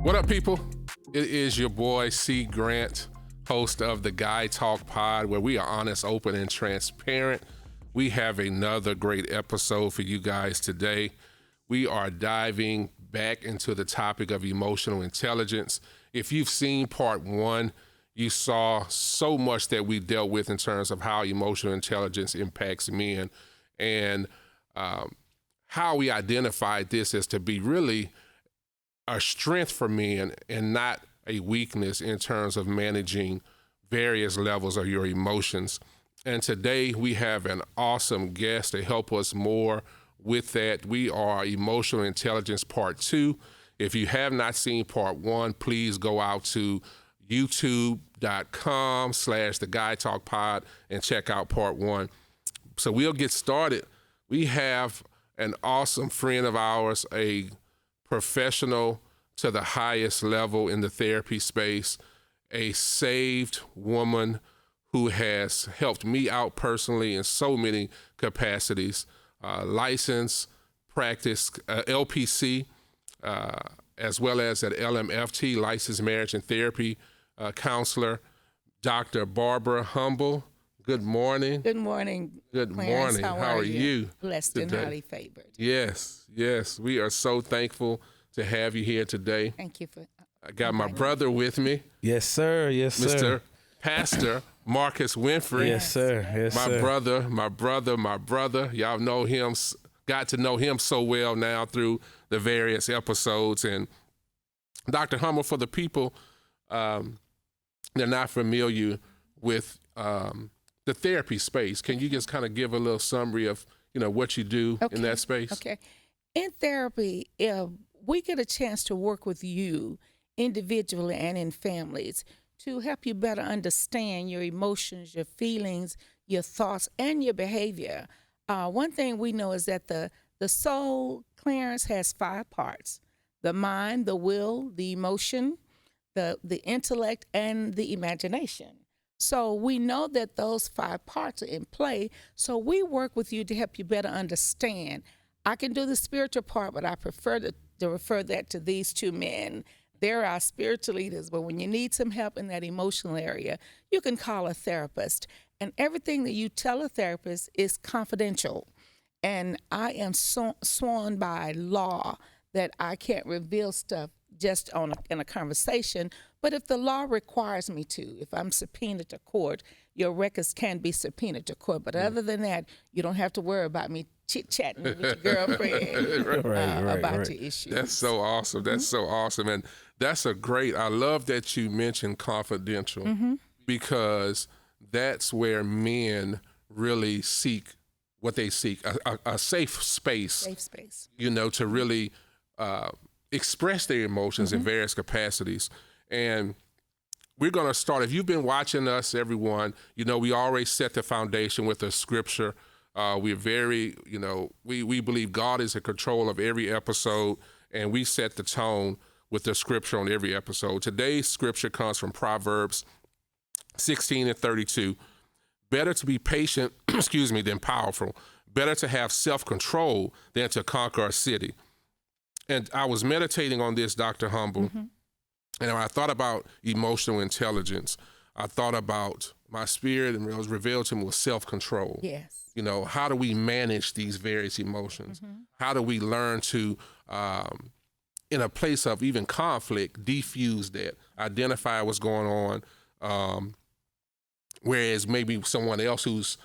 What up, people? It is your boy, C. Grant, host of the Guy Talk Pod, where we are honest, open, and transparent. We have another great episode for you guys today. We are diving back into the topic of emotional intelligence. If you've seen part one, you saw so much that we dealt with in terms of how emotional intelligence impacts men and how we identified this as to be really a strength for men and not a weakness in terms of managing various levels of your emotions. And today we have an awesome guest to help us more with that. We are Emotional Intelligence Part 2. If you have not seen Part 1, please go out to youtube.com/The Guy Talk Pod and check out Part 1. So we'll get started. We have an awesome friend of ours, a professional to the highest level in the therapy space, a saved woman who has helped me out personally in so many capacities, licensed practice, LPC, as well as at LMFT, licensed marriage and therapy counselor, Dr. Barbara Humble. Good morning. Good morning. Good Clarence. morning. How are you? Blessed today? And highly favored. Yes. We are so thankful to have you here today. Thank you for. I got my brother with me. Yes, sir. Yes, Mr. sir. Pastor Marcus Winfrey. Yes, sir. Yes, my sir. My brother. Y'all know him, got to know him so well now through the various episodes. And Dr. Humble, for the people they're not familiar with the therapy space, can you just kind of give a little summary of, what you do in that space? Okay. In therapy, we get a chance to work with you individually and in families to help you better understand your emotions, your feelings, your thoughts, and your behavior. One thing we know is that the soul, Clarence, has 5 parts: the mind, the will, the emotion, the intellect, and the imagination. So we know that those 5 parts are in play. So we work with you to help you better understand. I can do the spiritual part, but I prefer to refer that to these 2 men. They're our spiritual leaders, but when you need some help in that emotional area, you can call a therapist. And everything that you tell a therapist is confidential. And I am sworn by law that I can't reveal stuff just in a conversation. But if the law requires me to, if I'm subpoenaed to court, your records can be subpoenaed to court. But other than that, you don't have to worry about me chit-chatting with your girlfriend about your issues. That's so awesome. That's so awesome. And that's I love that you mentioned confidential because that's where men really seek what they seek, a safe space. Safe space. To really express their emotions in various capacities. And we're going to start. If you've been watching us, everyone, we always set the foundation with a scripture. We're very, we believe God is in control of every episode, and we set the tone with the scripture on every episode. Today's scripture comes from Proverbs 16:32. Better to be patient, than powerful. Better to have self-control than to conquer a city. And I was meditating on this, Dr. Humble, and when I thought about emotional intelligence, I thought about my spirit, and what was revealed to me was self-control. Yes. How do we manage these various emotions? How do we learn to, in a place of even conflict, defuse that, identify what's going on, whereas maybe someone else who's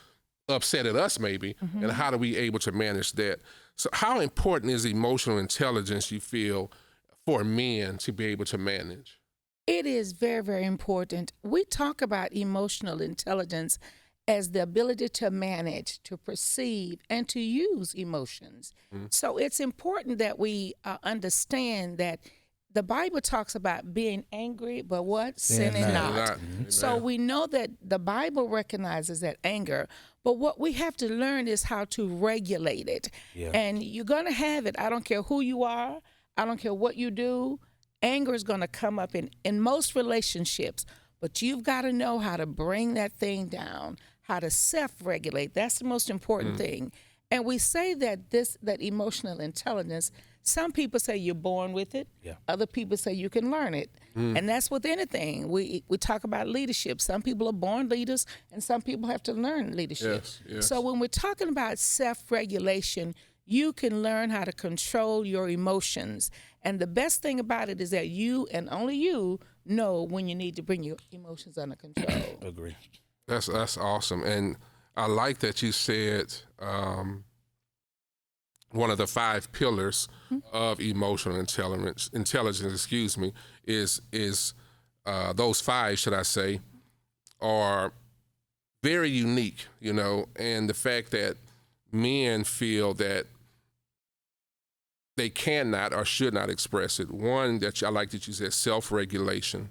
upset at us maybe, and how do we able to manage that? So how important is emotional intelligence, you feel, for men to be able to manage? It is very, very important. We talk about emotional intelligence as the ability to manage, to perceive, and to use emotions. So it's important that we understand that the Bible talks about being angry, but what? Sinning not. So we know that the Bible recognizes that anger, but what we have to learn is how to regulate it. Yeah. And you're going to have it. I don't care who you are. I don't care what you do. Anger is going to come up in most relationships, but you've got to know how to bring that thing down, how to self-regulate. That's the most important thing. And we say that that emotional intelligence Some people say you're born with it. Yeah. Other people say you can learn it. And that's with anything. We talk about leadership. Some people are born leaders, and some people have to learn leadership. Yes. So when we're talking about self-regulation, you can learn how to control your emotions. And the best thing about it is that you and only you know when you need to bring your emotions under control. Agree. That's awesome. And I like that you said one of the 5 pillars of emotional intelligence, is those 5, should I say, are very unique, and the fact that men feel that they cannot or should not express it. One, I like that you said self-regulation.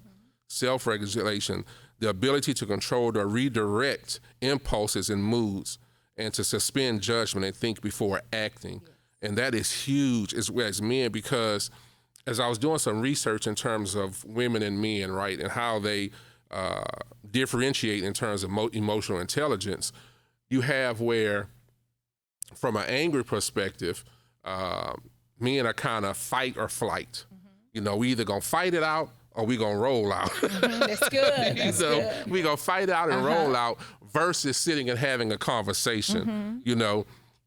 Self-regulation, the ability to control or redirect impulses and moods, and to suspend judgment and think before acting. And that is huge as men, because as I was doing some research in terms of women and men, right, and how they differentiate in terms of emotional intelligence, you have where, from an angry perspective, men are kind of fight or flight. We either gonna fight it out or we gonna roll out. That's good. That's good. We gonna fight out and roll out versus sitting and having a conversation.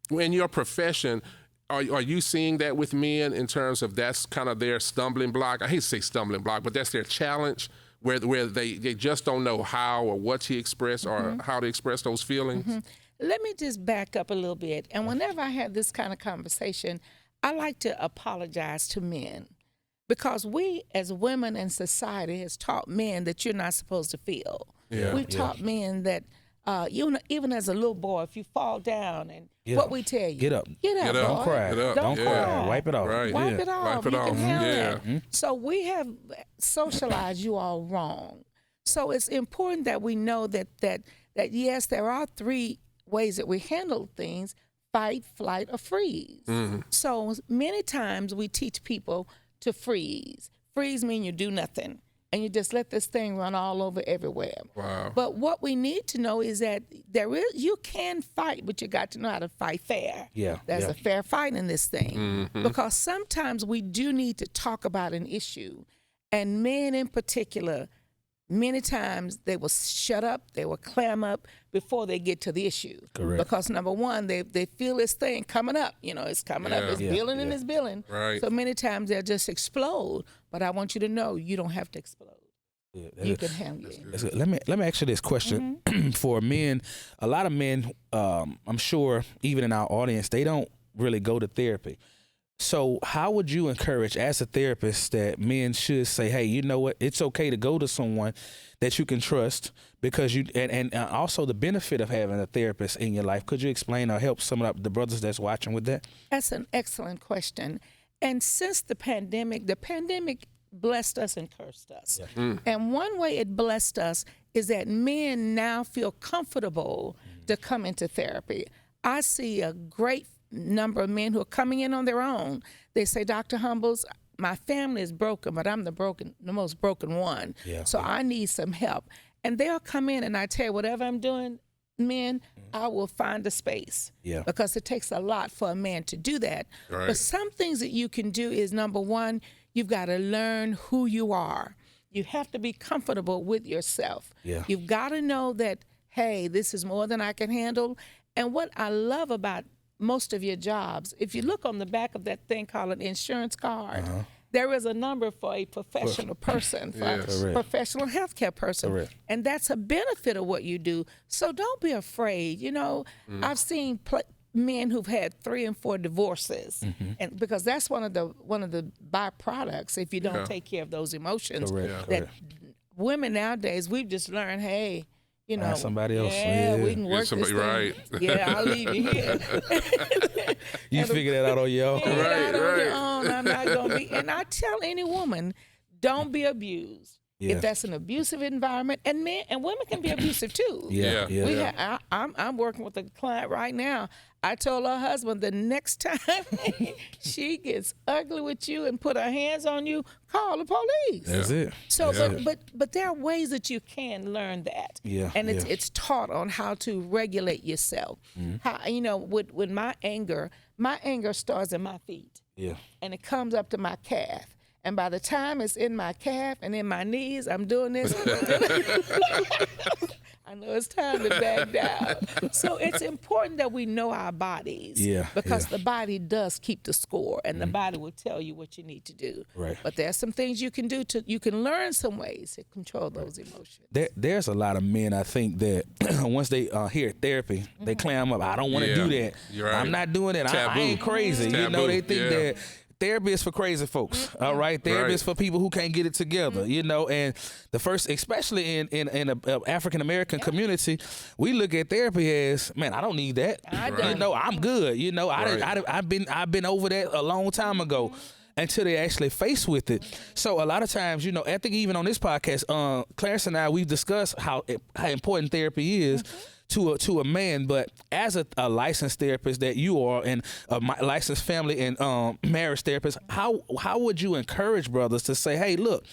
In your profession, are you seeing that with men in terms of that's kind of their stumbling block? I hate to say stumbling block, but that's their challenge, where they just don't know how or what to express or how to express those feelings? Let me just back up a little bit. And whenever I have this kind of conversation, I like to apologize to men, because we as women in society has taught men that you're not supposed to feel. Yeah. We've taught men that even as a little boy, if you fall down and we tell you, Get up. Get up, Don't boy. cry. Get up. Don't Yeah. cry. Wipe it off. Right. Wipe it off. Wipe it You off. can handle Yeah. that. So we have socialized you all wrong. So it's important that we know that yes, there are 3 ways that we handle things: fight, flight, or freeze. So many times we teach people to freeze. Freeze means you do nothing, and you just let this thing run all over everywhere. Wow. But what we need to know is that you can fight, but you got to know how to fight fair. Yeah, There's yeah. a fair fight in this thing. Because sometimes we do need to talk about an issue. And men in particular, many times they will shut up, they will clam up before they get to the issue. Correct. Because number one, they feel this thing coming up. It's coming up, it's building and it's building. Right. So many times they'll just explode. But I want you to know you don't have to explode. You can handle it. That's good. Let me ask you this question. For men, a lot of men, I'm sure even in our audience, they don't really go to therapy. So how would you encourage, as a therapist, that men should say, hey, you know what, it's okay to go to someone that you can trust, because and also the benefit of having a therapist in your life? Could you explain or help some of the brothers that's watching with that? That's an excellent question. And since the pandemic blessed us and cursed us. Yeah. And one way it blessed us is that men now feel comfortable to come into therapy. I see a great number of men who are coming in on their own. They say, Dr. Humbles, my family is broken, but I'm the most broken one. Yeah. So I need some help. And they'll come in and I tell you, whatever I'm doing, men, I will find a space. Yeah. Because it takes a lot for a man to do that. Right. But some things that you can do is, number one, you've got to learn who you are. You have to be comfortable with yourself. Yeah. You've got to know that, hey, this is more than I can handle. And what I love about most of your jobs, if you look on the back of that thing called an insurance card, there is a number for a professional person, for Yes. a professional healthcare person. Correct. And that's a benefit of what you do. So don't be afraid. I've seen men who've had 3 and 4 divorces, and because that's one of the byproducts if you don't take care of those emotions. Correct. That women nowadays, we've just learned, hey, Find somebody else. Yeah, Yeah. we can work somebody, this thing. right. Yeah, I'll leave you here. You figure that out on your own. Figure it out on Right. your own. I'm not gonna be. And I tell any woman, don't be abused. Yeah. If that's an abusive environment, and men and women can be abusive too. Yeah. Yeah. Yeah. I'm working with a client right now. I told her husband the next time she gets ugly with you and put her hands on you, call the police. That's it. So, Yeah. but there are ways that you can learn that. Yeah, And yeah. it's taught on how to regulate yourself. How with my anger starts in my feet. Yeah. and it comes up to my calf. And by the time it's in my calf and in my knees, I'm doing this. I know it's time to back down. So it's important that we know our bodies. Yeah, Because yeah. the body does keep the score, and the body will tell you what you need to do. Right. But there's some things you can do you can learn some ways to control those emotions. There's a lot of men, I think, that once they hear therapy, they clam up. I don't want to do that. You're right. I'm not doing it. I ain't crazy. You know, Taboo. they think that therapy is for crazy folks. All right, therapy is for people who can't get it together. You know, and the first, especially in a African American community, we look at therapy as, man, I don't need that. You know, I'm good. You know, I've been over that a long time ago. Until they actually face with it. So a lot of times, you know, I think even on this podcast, Clarence and I, we've discussed how important therapy is to a man. But as a licensed therapist that you are, and a licensed family and marriage therapist, how would you encourage brothers to say, hey, look,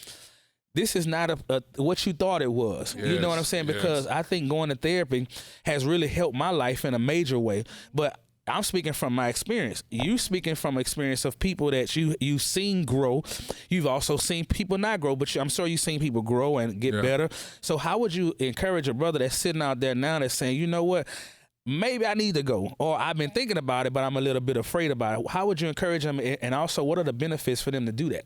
this is not what you thought it was. Yes, you know what I'm saying? Because I think going to therapy has really helped my life in a major way. But I'm speaking from my experience. You speaking from experience of people that you've seen grow. You've also seen people not grow, but I'm sure you've seen people grow and get better. So how would you encourage a brother that's sitting out there now that's saying, you know what, maybe I need to go, or I've been thinking about it, but I'm a little bit afraid about it. How would you encourage them, and also what are the benefits for them to do that?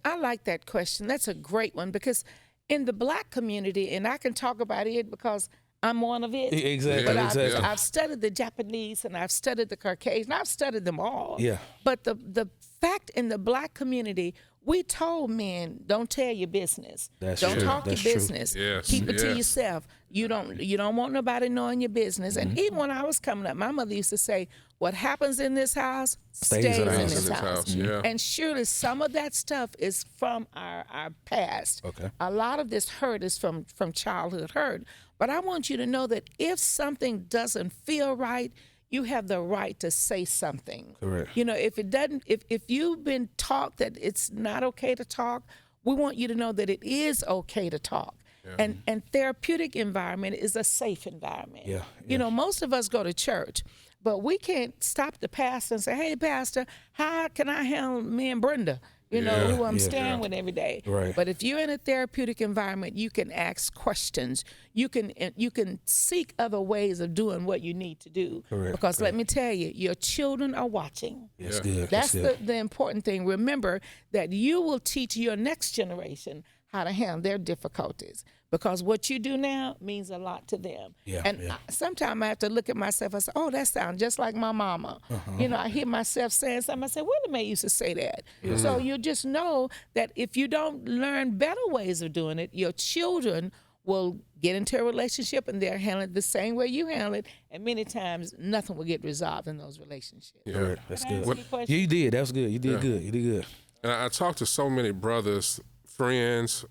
I like that question. That's a great one, because in the Black community, and I can talk about it because I'm one of it. Exactly. But Exactly. I've studied the Japanese, and I've studied the Caucasian. I've studied them all. Yeah. But the fact in the Black community, we told men, don't tell your business. That's don't true. talk That's your true. business. Yes. Keep it to Yes. yourself. You don't want nobody knowing your business. And even when I was coming up, my mother used to say, what happens in this house stays in this house. Yeah. And surely some of that stuff is from our past. Okay. A lot of this hurt is from childhood hurt. But I want you to know that if something doesn't feel right, you have the right to say something. Correct. You know, if it doesn't, if you've been taught that it's not okay to talk, we want you to know that it is okay to talk. Yeah. And therapeutic environment is a safe environment. Yeah. You know, most of us go to church, but we can't stop the pastor and say, hey, pastor, how can I handle me and Brenda? You know, who I'm staying with every day. Right. But if you're in a therapeutic environment, you can ask questions. You can seek other ways of doing what you need to do. Correct. Because let me tell you, your children are watching. That's good. That's good. the important thing. Remember that you will teach your next generation how to handle their difficulties, because what you do now means a lot to them. Yeah, and sometimes I have to look at myself and say, oh, that sounds just like my mama. You know, I hear myself saying something. I say, wait a minute, used to say that. So you just know that if you don't learn better ways of doing it, your children will get into a relationship and they'll handle it the same way you handle it, and many times nothing will get resolved in those relationships. Yeah, that's Can I good. ask you a question? Yeah, you did. That was good. You did good. You did good. And I talk to so many brothers, friends,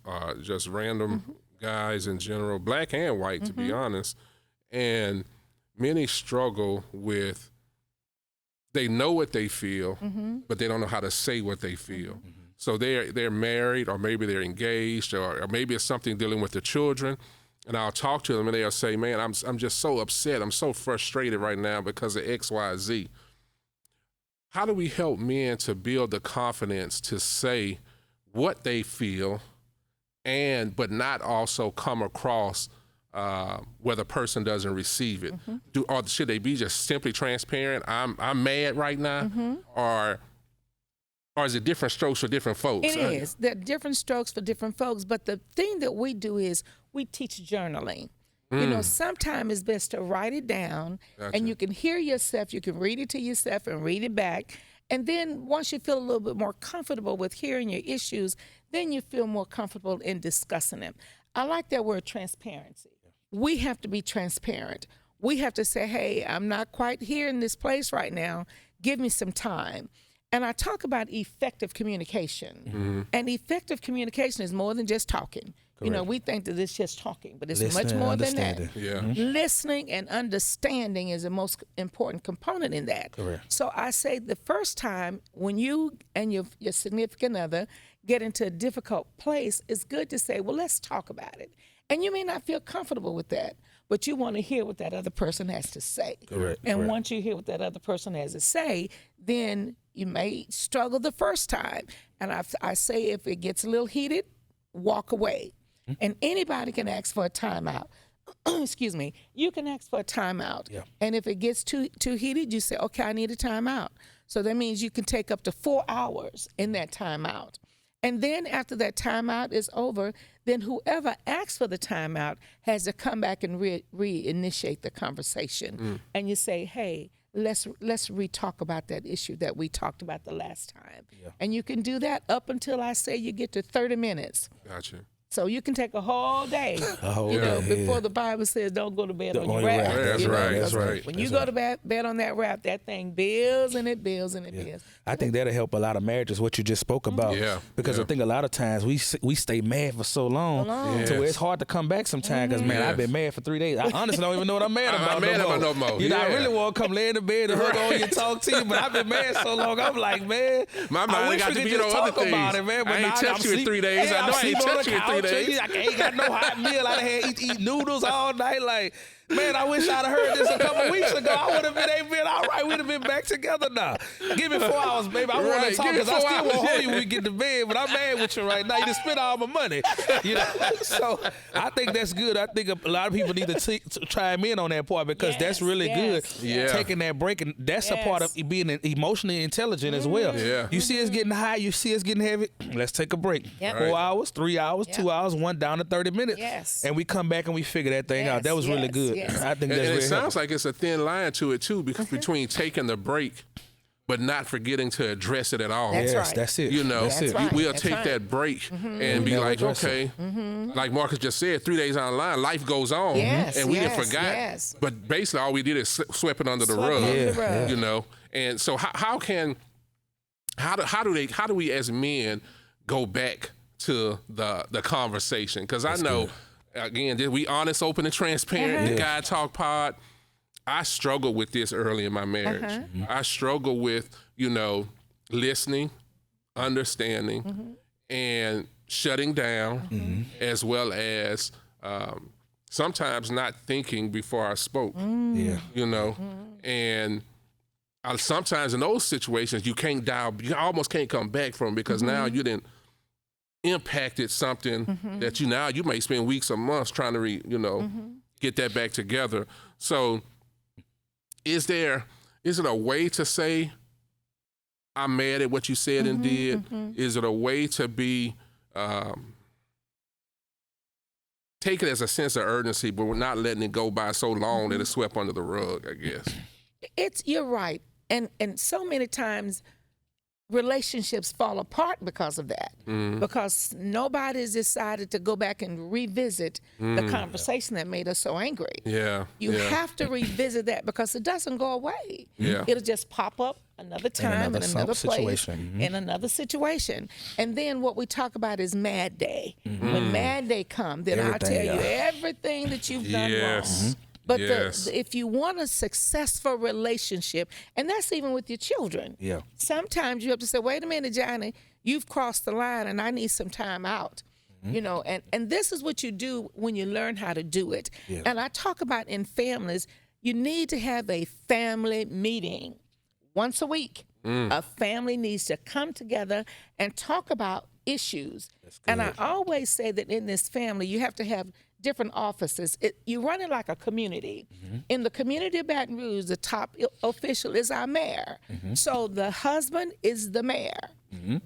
just random guys in general, Black and white, to be honest. And many struggle with, they know what they feel, but they don't know how to say what they feel. So they're married, or maybe they're engaged, or maybe it's something dealing with the children. And I'll talk to them and they'll say, man, I'm just so upset. I'm so frustrated right now because of X, Y, Z. How do we help men to build the confidence to say what they feel, but not also come across where the person doesn't receive it? Or should they be just simply transparent? I'm mad right now, or is it different strokes for different folks? It is. There are different strokes for different folks, but the thing that we do is we teach journaling. You know, sometimes it's best to write it down, and you can hear yourself, you can read it to yourself and read it back. And then once you feel a little bit more comfortable with hearing your issues, then you feel more comfortable in discussing them. I like that word, transparency. We have to be transparent. We have to say, hey, I'm not quite here in this place right now. Give me some time. And I talk about effective communication. And effective communication is more than just talking. You know, we think that it's just talking, but it's much more than that. Listening and understanding is the most important component in that. Correct. So I say the first time when you and your significant other get into a difficult place, it's good to say, well, let's talk about it. And you may not feel comfortable with that, but you want to hear what that other person has to say. Correct. And once you hear what that other person has to say, then may struggle the first time. And I say if it gets a little heated, walk away. And anybody can ask for a timeout. Excuse me. You can ask for a timeout. Yeah. And if it gets too heated, you say, okay, I need a timeout. So that means you can take up to 4 hours in that timeout. And then after that timeout is over, then whoever asks for the timeout has to come back and reinitiate the conversation. And you say, hey, let's re-talk about that issue that we talked about the last time. Yeah. And you can do that up until I say you get to 30 minutes. Gotcha. So you can take a whole day, before the Bible says don't go to bed on your rap. That's right. When you go to bed on that rap, that thing builds and it builds and it builds. I think that'll help a lot of marriages, what you just spoke about. Yeah. Because I think a lot of times we stay mad for so long to where it's hard to come back sometimes. Because, man, I've been mad for 3 days. I honestly don't even know what I'm mad about. I'm mad about no more. You know, I really want to come lay in the bed and hug on you and talk to you, but I've been mad so long. I'm like, man, my mind got to be on other things. About it, man, but I ain't touched you in 3 days. I know I ain't touched you in 3 days. I ain't got no hot meal. I had eat noodles all night. Like, man, I wish I'd have heard this a couple weeks ago. I would have been all right. We'd have been back together now. Give me 4 hours, baby. I want to talk because I still won't hold you when we get to bed, but I'm mad with you right now. You just spent all my money. You know? So I think that's good. I think a lot of people need to chime in on that part because that's really good. Yeah. Taking that break, and that's a part of being emotionally intelligent as well. Yeah. You see us getting high, you see us getting heavy, let's take a break. Yep. 4 hours, 3 hours, 2 hours, one down to 30 minutes. Yes. And we come back and we figure that thing out. That was really good. Yes. I think that's And really it sounds helpful. like it's a thin line to it too, between taking the break, but not forgetting to address it at all. That's Yes, right. that's it. You know, That's it. right. we'll That's take right. that break and be never like, address okay, like Marcus just said, 3 days down the line, life goes on, Yes, and we yes, forgot. yes. But basically, all we did is sweep it under the Sweep it rug. under the rug. You know, and so how do we as men go back to the conversation? Because I know, again, we honest, open, and transparent. The Guy Talk Pod. I struggled with this early in my marriage. I struggled with, listening, understanding, and shutting down, as well as sometimes not thinking before I spoke. And sometimes in those situations, you almost can't come back from, because now you didn't impacted something that you may spend weeks or months trying to get that back together. So is it a way to say I'm mad at what you said and did? Is it a way to be take it as a sense of urgency, but we're not letting it go by so long that it's swept under the rug, I guess? You're right. And so many times relationships fall apart because of that, because nobody's decided to go back and revisit the conversation that made us so angry. You have to revisit that, because it doesn't go away. It'll just pop up another time in another place, in another situation. And then what we talk about is Mad Day. When Mad Day comes, then I'll tell you everything that you've done wrong. But if you want a successful relationship, and that's even with your children, sometimes you have to say, wait a minute, Johnny, you've crossed the line and I need some time out. And this is what you do when you learn how to do it. And I talk about in families, you need to have a family meeting once a week. A family needs to come together and talk about issues. And I always say that in this family, you have to have different offices. You run it like a community. In the community of Baton Rouge, the top official is our mayor. So the husband is the mayor.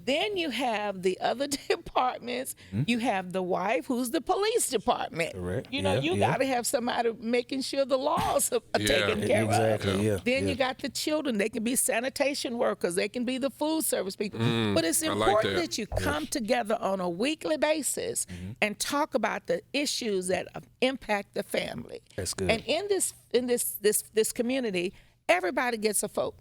Then you have the other departments. You have the wife, who's the police department. You got to have somebody making sure the laws are taken care of. Then you got the children. They can be sanitation workers. They can be the food service people. But it's important that you come together on a weekly basis and talk about the issues that impact the family. That's good. And in this community, everybody gets a vote.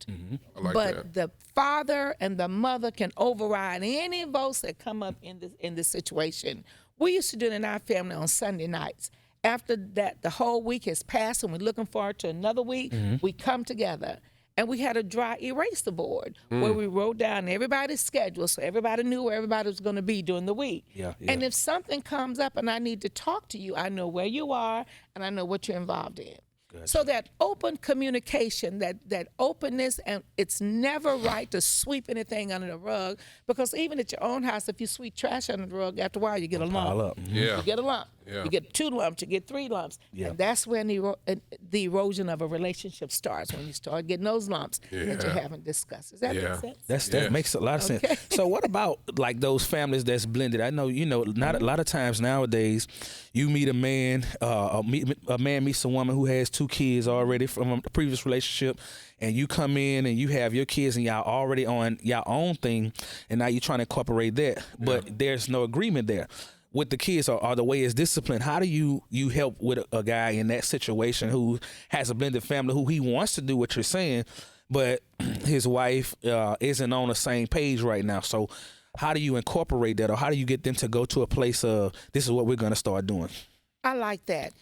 I like But the father and the mother can override any votes that come up in this situation. We used to do it in our family on Sunday nights. After that, the whole week has passed and we're looking forward to another week, we come together. And we had a dry eraser board where we wrote down everybody's schedule, so everybody knew where everybody was going to be during the week. And if something comes up and I need to talk to you, I know where you are and I know what you're involved in. So that open communication, that openness, and it's never right to sweep anything under the rug, because even at your own house, if you sweep trash under the rug, after a while you get a lump. Up. Yeah. You get a lump. Yeah. You get 2 lumps. You get 3 lumps. Yeah. And that's when the erosion of a relationship starts, when you start getting those lumps that you haven't discussed. Does that make sense? That makes a lot of sense. So what about like those families that's blended? I know, not a lot of times nowadays you meet a man, a man meets a woman who has 2 kids already from a previous relationship, and you come in and you have your kids and y'all already on your own thing, and now you're trying to incorporate that, but there's no agreement there with the kids or the way it's disciplined. How do you help with a guy in that situation who has a blended family, who he wants to do what you're saying, but his wife isn't on the same page right now? So how do you incorporate that, or how do you get them to go to a place of, this is what we're going to start doing? I like that.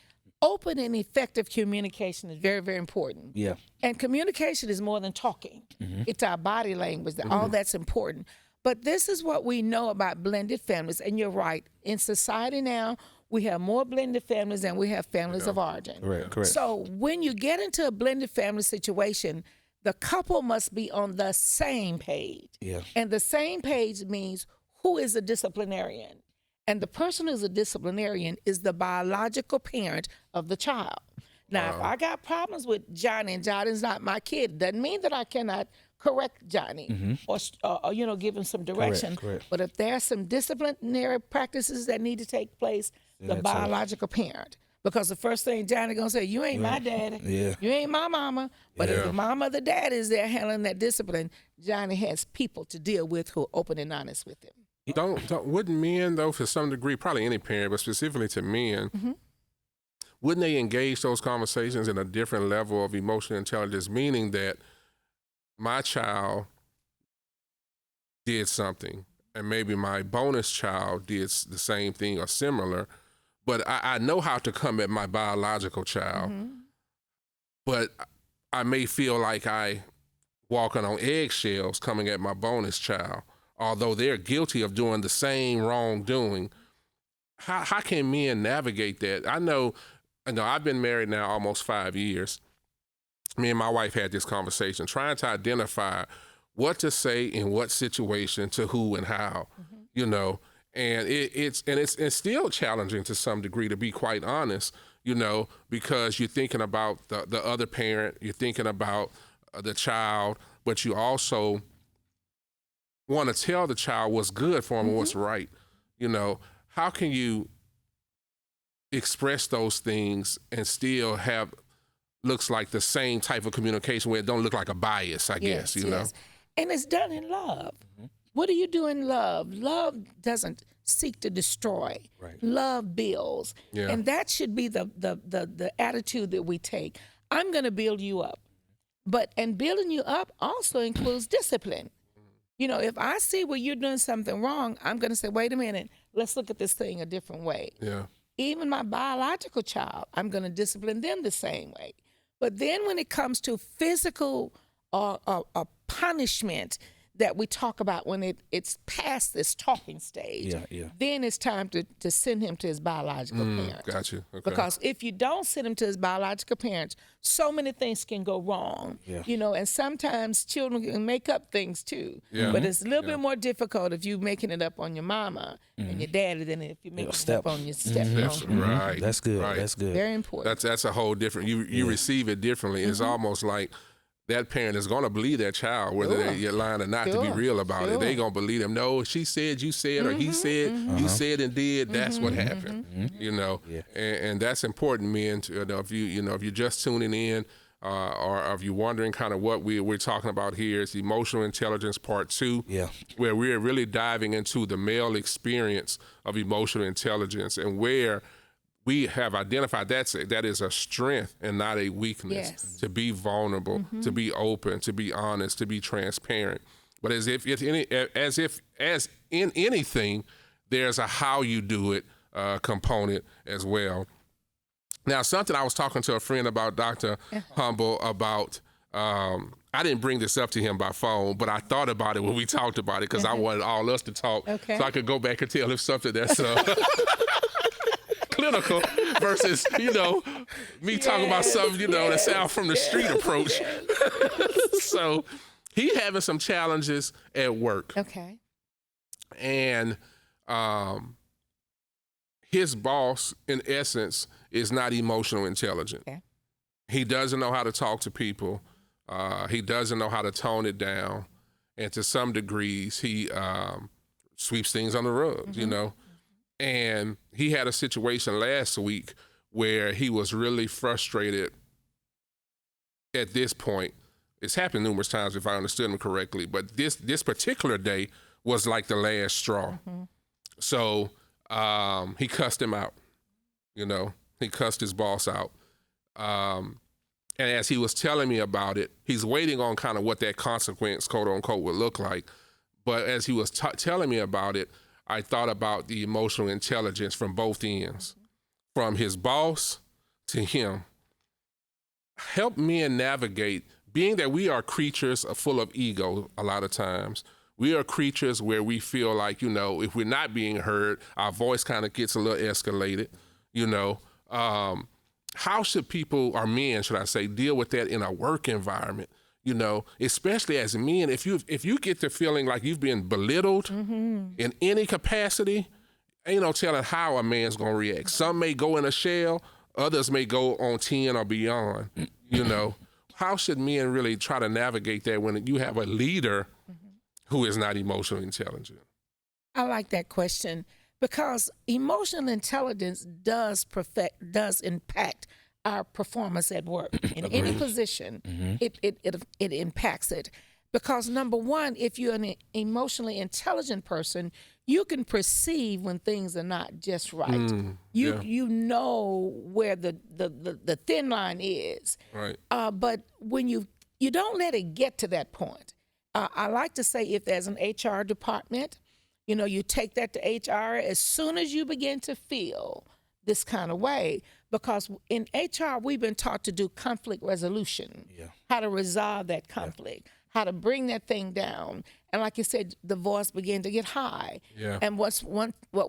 Open and effective communication is very, very important. Yeah. And communication is more than talking. It's our body language. All that's important. But this is what we know about blended families. And you're right. In society now, we have more blended families than we have families of origin. Correct. So when you get into a blended family situation, the couple must be on the same page. Yeah. And the same page means who is a disciplinarian. And the person who's a disciplinarian is the biological parent of the child. Now, if I got problems with Johnny and Johnny's not my kid, doesn't mean that I cannot correct Johnny or give him some direction. Correct. But if there are some disciplinary practices that need to take place, the biological parent. Because the first thing Johnny gonna say, you ain't my daddy, you ain't my mama. But if the mama or the dad is there handling that discipline, Johnny has people to deal with who are open and honest with him. Wouldn't men, though, to some degree, probably any parent, but specifically to men, wouldn't they engage those conversations in a different level of emotional intelligence, meaning that my child did something and maybe my bonus child did the same thing or similar, but I know how to come at my biological child, but I may feel like I walking on eggshells coming at my bonus child, although they're guilty of doing the same wrongdoing. How can men navigate that? I know I've been married now almost 5 years. Me and my wife had this conversation, trying to identify what to say in what situation to who and how, and it's still challenging to some degree, to be quite honest, because you're thinking about the other parent, you're thinking about the child, but you also want to tell the child what's good for them and what's right. How can you express those things and still have looks like the same type of communication where it don't look like a bias, I guess, you know? And it's done in love. What do you do in love? Love doesn't seek to destroy. Right. Love builds. Yeah. And that should be the attitude that we take. I'm going to build you up. And building you up also includes discipline. If I see where you're doing something wrong, I'm going to say, wait a minute, let's look at this thing a different way. Yeah. Even my biological child, I'm going to discipline them the same way. But then when it comes to physical or punishment that we talk about when it's past this talking stage, then it's time to send him to his biological parents. Gotcha. Okay. Because if you don't send him to his biological parents, so many things can go wrong. And sometimes children can make up things too. Yeah. But it's a little bit more difficult if you're making it up on your mama and your daddy than if you're making it up on your stepmom. Right. That's good. Right. That's good. Very important. That's a whole different. You receive it differently. It's almost like that parent is going to believe that child, whether they're lying or not, to be real about it. They going to believe them. No, she said, you said, or he said, you said and did. That's what happened. And that's important, men. If you're just tuning in, or if you're wondering kind of what we're talking about here, is Emotional Intelligence Part 2, where we're really diving into the male experience of emotional intelligence and where we have identified that is a strength and not a weakness. To be vulnerable, to be open, to be honest, to be transparent. But as in anything, there's a how you do it component as well. Now, something I was talking to a friend about, Dr. Humble, about. I didn't bring this up to him by phone, but I thought about it when we talked about it because I wanted all us to talk, so I could go back and tell him something that's political versus, me talking about something, that sound from the street approach. So he having some challenges at work. Okay. And his boss, in essence, is not emotional intelligent. Okay. He doesn't know how to talk to people. He doesn't know how to tone it down. And to some degrees, he sweeps things on the rug, And he had a situation last week where he was really frustrated at this point. It's happened numerous times, if I understood him correctly, but this particular day was like the last straw. So he cussed him out, he cussed his boss out. And as he was telling me about it, he's waiting on kind of what that consequence, quote unquote, would look like. But as he was telling me about it, I thought about the emotional intelligence from both ends, from his boss to him. Help men navigate, being that we are creatures full of ego a lot of times. We are creatures where we feel like, if we're not being heard, our voice kind of gets a little escalated, How should people, or men, should I say, deal with that in a work environment? Especially as men, if you get the feeling like you've been belittled in any capacity, ain't no telling how a man's gonna react. Some may go in a shell, others may go on 10 or beyond. How should men really try to navigate that when you have a leader who is not emotionally intelligent? I like that question, because emotional intelligence does impact our performance at work. In any position, it impacts it. Because number one, if you're an emotionally intelligent person, you can perceive when things are not just right. You know where the thin line is. Right. But when you don't let it get to that point. I like to say, if there's an HR department, you take that to HR as soon as you begin to feel this kind of way, because in HR, we've been taught to do conflict resolution, how to resolve that conflict, how to bring that thing down. And like you said, the voice began to get high. And what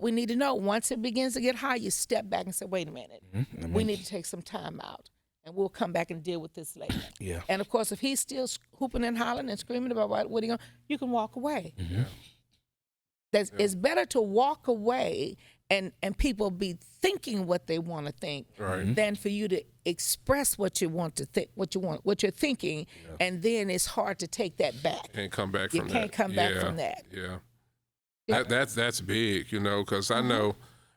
we need to know, once it begins to get high, you step back and say, wait a minute, we need to take some time out, and we'll come back and deal with this later. And of course, if he's still hooping and hollering and screaming about what he going, you can walk away. It's better to walk away and people be thinking what they want to think than for you to express what you want to think, what you're thinking, and then it's hard to take that back. Can't come back you from that. You can't come back from that. That's big, because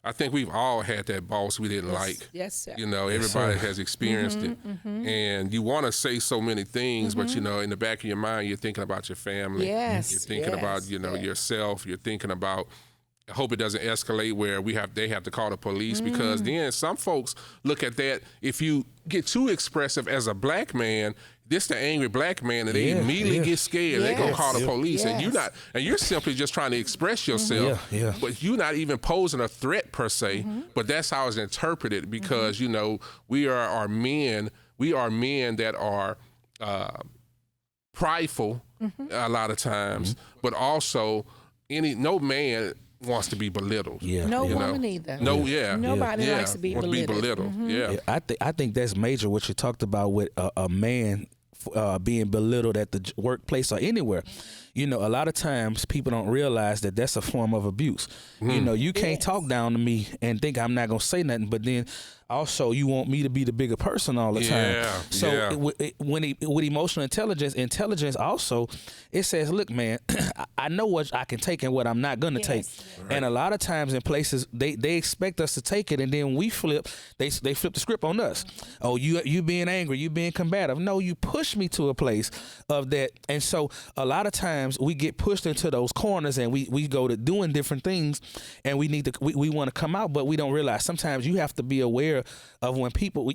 I think we've all had that boss we didn't like. Yes, sir. Everybody has experienced it. And you want to say so many things, but, in the back of your mind, you're thinking about your family. Yes. You're thinking about, yourself. You're thinking about, I hope it doesn't escalate where they have to call the police, because then some folks look at that. If you get too expressive as a black man, this the angry black man, and they immediately get scared. They're gonna call the police, and you're simply just trying to express yourself. But you're not even posing a threat per se. But that's how it's interpreted, because we are men. We are men that are prideful a lot of times, but also no man wants to be belittled. No woman either. Nobody likes to be belittled. I think that's major, what you talked about with a man being belittled at the workplace or anywhere. A lot of times people don't realize that that's a form of abuse. You can't talk down to me and think I'm not gonna say nothing, but then also you want me to be the bigger person all the time. So with emotional intelligence also, it says, look, man, I know what I can take and what I'm not gonna take. And a lot of times in places they expect us to take it, and then we flip. They flip the script on us. Oh, you being angry, you being combative. No, you push me to a place of that. And so a lot of times we get pushed into those corners, and we go to doing different things, and we want to come out, but we don't realize sometimes you have to be aware of when people.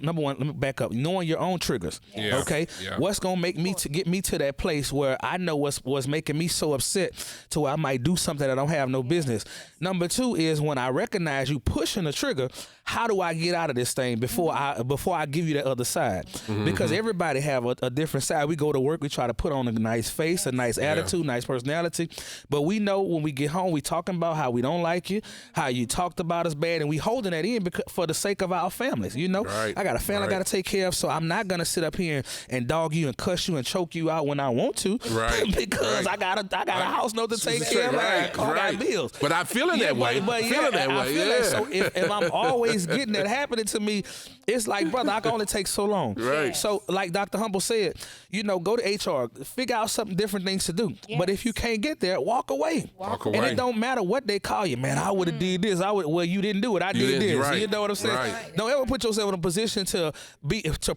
Number one, let me back up. Knowing your own triggers. Okay, what's gonna make me to get me to that place where I know what's making me so upset to where I might do something that I don't have no business. Number two is when I recognize you pushing the trigger, how do I get out of this thing before I give you that other side? Because everybody have a different side. We go to work, we try to put on a nice face, a nice attitude, nice personality, but we know when we get home, we talking about how we don't like you, how you talked about us bad, and we holding that in because for the sake of our families. You know, I got a family I got to take care of, so I'm not gonna sit up here and dog you and cuss you and choke you out when I want to, because I got a house note to take care of, I got bills. But I'm feeling that way. But I feel that. So if I'm always getting that happening to me, it's like, brother, I can only take so long. So like Dr. Humble said, you know, go to HR, figure out something different things to do. But if you can't get there, walk away. And it don't matter what they call you, man. I would have did this. Well, you didn't do it. I did this. You know what I'm saying? Don't ever put yourself in a position to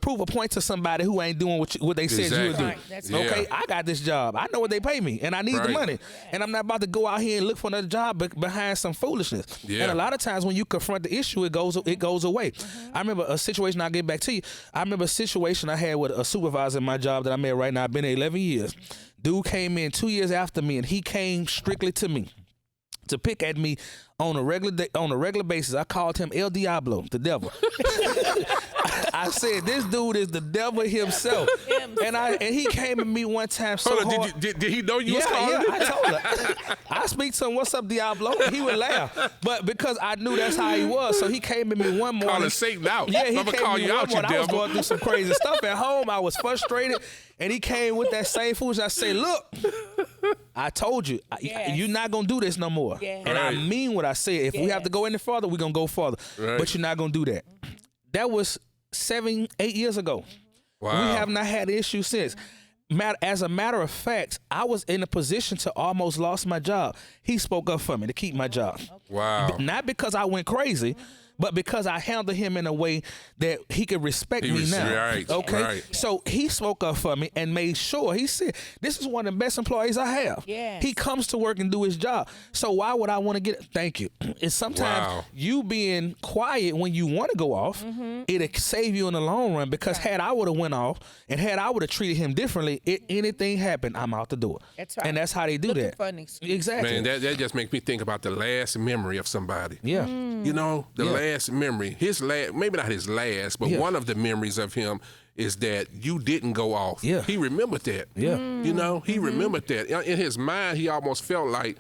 prove a point to somebody who ain't doing what they said you would do. Okay, I got this job. I know what they pay me, and I need the money. And I'm not about to go out here and look for another job behind some foolishness. And a lot of times when you confront the issue, it goes away. I remember a situation, I'll get back to you. I remember a situation I had with a supervisor in my job that I'm at right now. I've been there 11 years. Dude came in 2 years after me, and he came strictly to me to pick at me on a regular basis. I called him El Diablo, the devil. I said, this dude is the devil himself. And he came at me one time so hard. Did he know you was calling him? I told her. I speak to him, what's up, Diablo? And he would laugh. But because I knew that's how he was, so he came at me one morning. Calling Satan out. Yeah, he I'm came gonna call at me you one out, you morning. I was devil. going through some crazy stuff at home. I was frustrated. And he came with that same foolishness. I say, look, I told you, you're not going to do this no more. And I mean what I said. If we have to go any further, we're going to go further. But you're not going to do that. That was 7-8 years ago. Wow. We have not had an issue since. As a matter of fact, I was in a position to almost lost my job. He spoke up for me to keep my job. Wow. Not because I went crazy, but because I handled him in a way that he could respect me now. Okay? So he spoke up for me and made sure. He said, this is one of the best employees I have. He comes to work and do his job. So why would I want to get it? Thank you. It's sometimes you being quiet when you want to go off, it'll save you in the long run, because had I would have went off and had I would have treated him differently, anything happened, I'm out the door. That's right. And that's how they do that. Exactly. Man, that just makes me think about the last memory of somebody. Yeah. You know, the last memory, maybe not his last, but one of the memories of him is that you didn't go off. He remembered that. You know, he remembered that. In his mind, he almost felt like,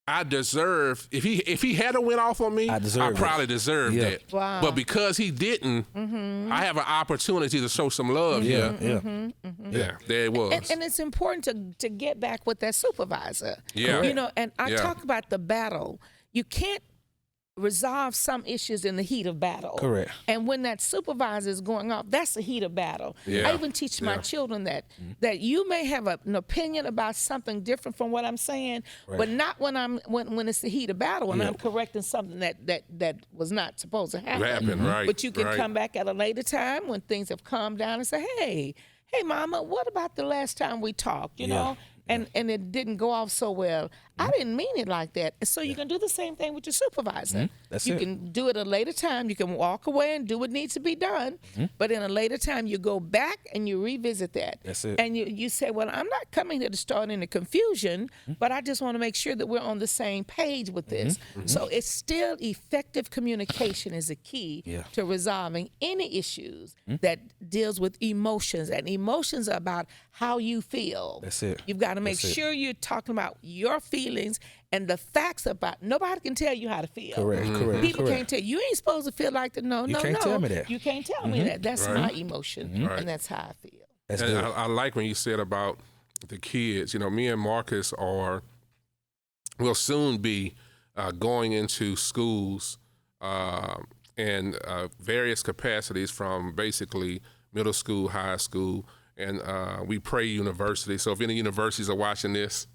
I deserve, if he had went off on me, I probably deserved that. Wow. But because he didn't, I have an opportunity to show some love here. Yeah, there it was. And it's important to get back with that supervisor. You know, and I talk about the battle. You can't resolve some issues in the heat of battle. Correct. And when that supervisor is going off, that's the heat of battle. I even teach my children that you may have an opinion about something different from what I'm saying, but not when it's the heat of battle, when I'm correcting something that was not supposed to happen. But you can come back at a later time when things have calmed down and say, hey, mama, what about the last time we talked, you know? And it didn't go off so well. I didn't mean it like that. And so you can do the same thing with your supervisor. You can do it at a later time. You can walk away and do what needs to be done. But in a later time, you go back and you revisit that. That's it. And you say, well, I'm not coming here to start any confusion, but I just want to make sure that we're on the same page with this. So it's still effective communication is a key to resolving any issues that deals with emotions. And emotions are about how you feel. That's it. You've got to make sure you're talking about your feelings and the facts about. Nobody can tell you how to feel. Correct. People can't tell you. You ain't supposed to feel like that. No. You can't tell me that. You can't tell me that. That's my emotion, and that's how I feel. That's and good. I like when you said about the kids. You know, me and Marcus will soon be going into schools in various capacities, from basically middle school, high school, and we pray university. So if any universities are watching this,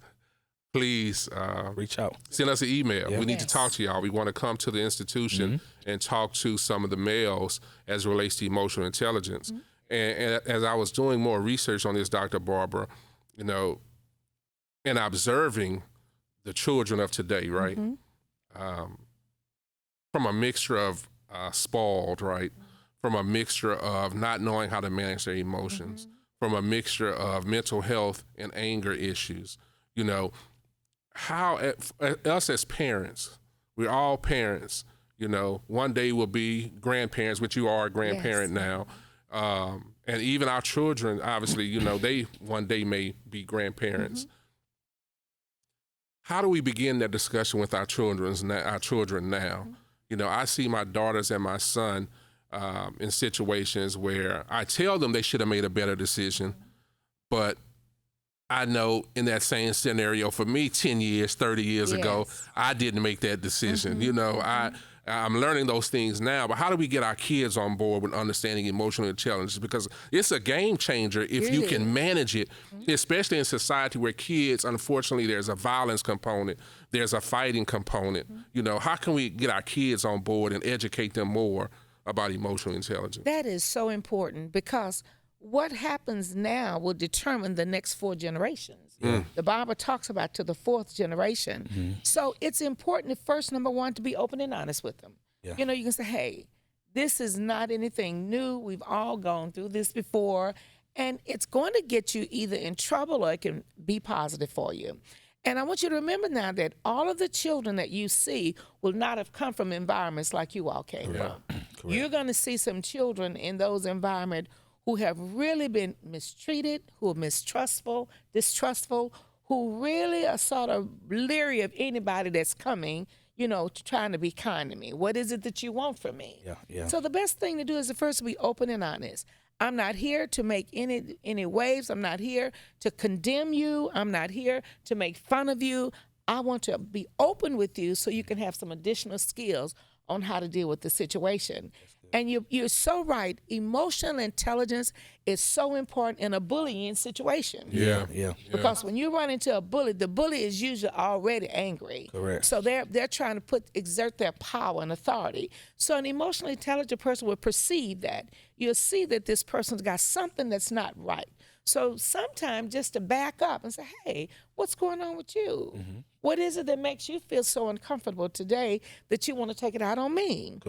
please reach out. Send us an email. We need to talk to y'all. We want to come to the institution and talk to some of the males as it relates to emotional intelligence. And as I was doing more research on this, Dr. Barbara, you know, and observing the children of today, right? From a mixture of spoiled, right? From a mixture of not knowing how to manage their emotions, from a mixture of mental health and anger issues. You know, how us as parents, we're all parents, You know, one day we'll be grandparents, which you are a grandparent now. And even our children, obviously, you know, they one day may be grandparents. How do we begin that discussion with our children now? You know, I see my daughters and my son in situations where I tell them they should have made a better decision, but I know in that same scenario for me 10 years, 30 years ago, I didn't make that decision. You know, I'm learning those things now, but how do we get our kids on board with understanding emotional intelligence? Because it's a game changer if you can manage it, especially in society where kids, unfortunately, there's a violence component, there's a fighting component. You know, how can we get our kids on board and educate them more about emotional intelligence? That is so important, because what happens now will determine the next 4 generations. The Bible talks about to the 4th generation. So it's important, first, number one, to be open and honest with them. You know, you can say, hey, this is not anything new. We've all gone through this before, and it's going to get you either in trouble or it can be positive for you. And I want you to remember now that all of the children that you see will not have come from environments like you all came from. You're going to see some children in those environments who have really been mistreated, who are mistrustful, distrustful, who really are sort of leery of anybody that's coming, you know, trying to be kind to me. What is it that you want from me? So the best thing to do is to first be open and honest. I'm not here to make any waves. I'm not here to condemn you. I'm not here to make fun of you. I want to be open with you so you can have some additional skills on how to deal with the situation. And you're so right. Emotional intelligence is so important in a bullying situation. Because when you run into a bully, the bully is usually already angry. So they're trying to exert their power and authority. So an emotionally intelligent person will perceive that. You'll see that this person's got something that's not right. So sometimes just to back up and say, hey, what's going on with you? What is it that makes you feel so uncomfortable today that you want to take it out on me?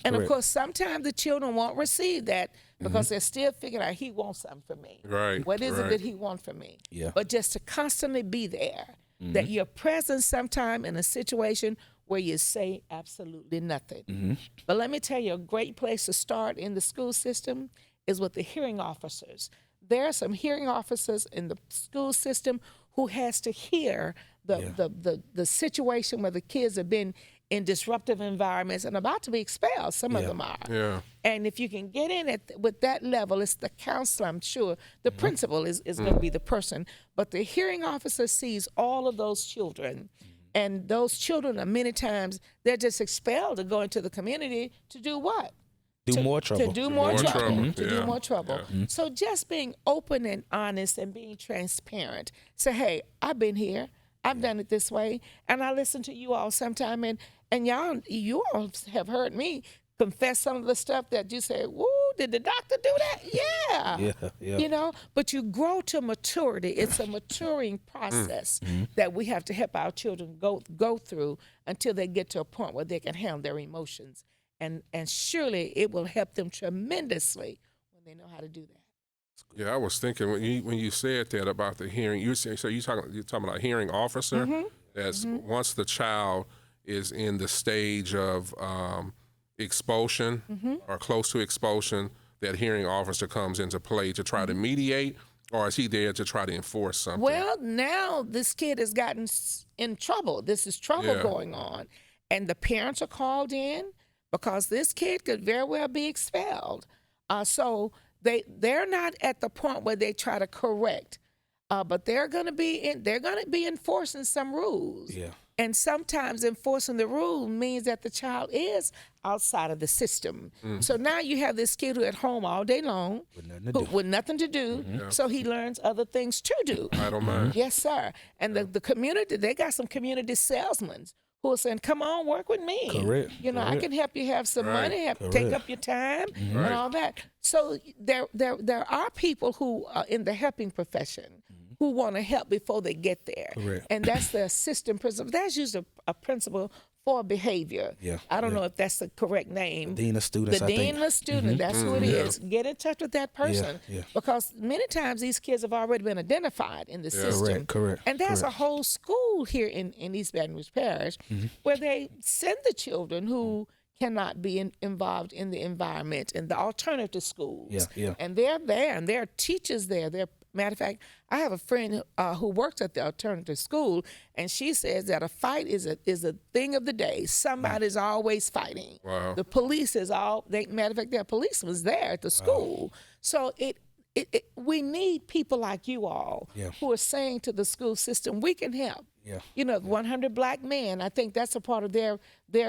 And of course, sometimes the children won't receive that because they're still figuring out he wants something from me. What is it that he wants from me? But just to constantly be there, that you're present sometime in a situation where you say absolutely nothing. But let me tell you, a great place to start in the school system is with the hearing officers. There are some hearing officers in the school system who has to hear the situation where the kids have been in disruptive environments and about to be expelled. Some of them are. And if you can get in with that level, it's the counselor, I'm sure. The principal is going to be the person. But the hearing officer sees all of those children. And those children are many times, they're just expelled to go into the community to do what? Do more trouble. To do more trouble. So just being open and honest and being transparent. Say, hey, I've been here. I've done it this way. And I listen to you all sometime. And you all have heard me confess some of the stuff that you say, woo, did the doctor do that? You know, but you grow to maturity. It's a maturing process that we have to help our children go through until they get to a point where they can handle their emotions. And surely it will help them tremendously when they know how to do that. Yeah, I was thinking when you said that about the hearing, you're talking about a hearing officer. That's once the child is in the stage of expulsion or close to expulsion, that hearing officer comes into play to try to mediate, or is he there to try to enforce something? Well, now this kid has gotten in trouble. This is trouble going on, and the parents are called in, because this kid could very well be expelled. So they're not at the point where they try to correct, but they're going to be enforcing some rules. And sometimes enforcing the rule means that the child is outside of the system. So now you have this kid who at home all day long with nothing to do. So he learns other things to do. I don't mind. Yes, sir. And the community, they got some community salesmen who are saying, come on, work with me. You know, I can help you have some money, take up your time and all that. So there are people who are in the helping profession who want to help before they get there. And that's the assistant principal. That's usually a principal for behavior. I don't know if that's the correct name. Dean of students, The dean of students, that's who it is. Get in touch with that person. Because many times these kids have already been identified in the system. And there's a whole school here in East Baton Rouge Parish where they send the children who cannot be involved in the environment in the alternative schools. Yeah, yeah. And they're there, and there are teachers there. Matter of fact, I have a friend who works at the alternative school, and she says that a fight is a thing of the day. Somebody's always fighting. Wow. The police is matter of fact, their police was there at the school. So we need people like you all who are saying to the school system, we can help. Yeah. You know, 100 black men, I think that's a part of their